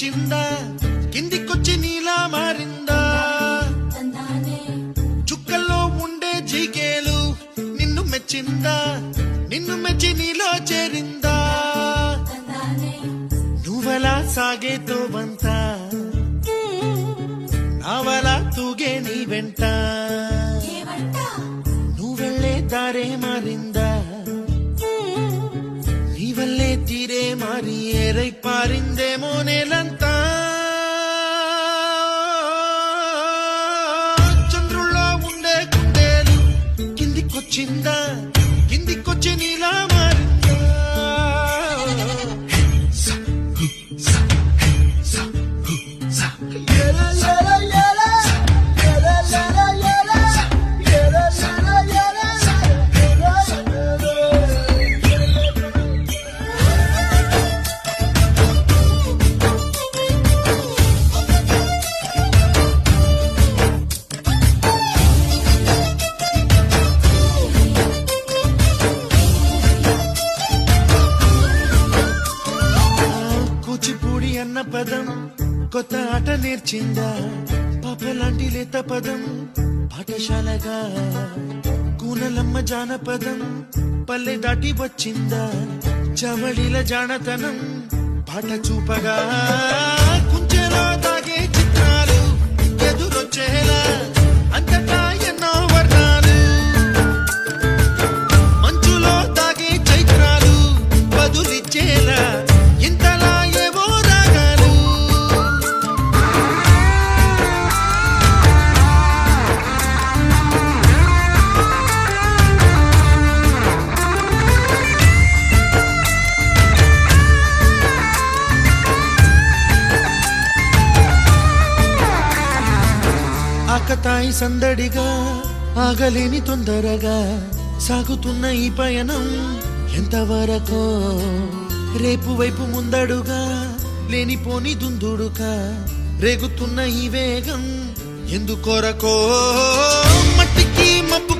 కిందికొచ్చిందా కిందికొచ్చి నీలా మారిందా చుక్కల్లో ఉండే జిగేలు నిన్ను మెచ్చిందా నిన్ను మెచ్చి నీలో చేరిందా నువ్వలా సాగే తోవంత నావలా తూగే నీ వెంట నువ్వెళ్ళే దారే మారిందా నీవల్లే తీరే మారి ఏరై పారిందేమో నేలంతా చంద్రుల్లో ఉండే కుందేలు కిందికొచ్చిందా కిందికొచ్చి నీలా మారిందా కూచిపూడి అన్న పదం కొత్త ఆట నేర్చిందా పాపలాంటి లేత పదం పాఠశాలగా కూనలమ్మ జానపదం పల్లె దాటి వచ్చిందా చవళిల జానతనం పాట చూపగా కుంచెలో దాగే చిత్రాలు ఎదురొచ్చేలా అంతటా ఎన్నో వర్ణాలు మంచులో దాగే చైత్రాలు బదులిచ్చేలా ఇంతలా ఏవో రాగాలు ఆకతాయి సందడిగా ఆగలేని తొందరగా సాగుతున్న ఈ పయనం ఎంతవరకో రేపు వైపు ముందడుగా లేనిపోని దుందుడుగా రేగుతున్న ఈ వేగం ఎందుకొరకో మట్టికి మబ్బు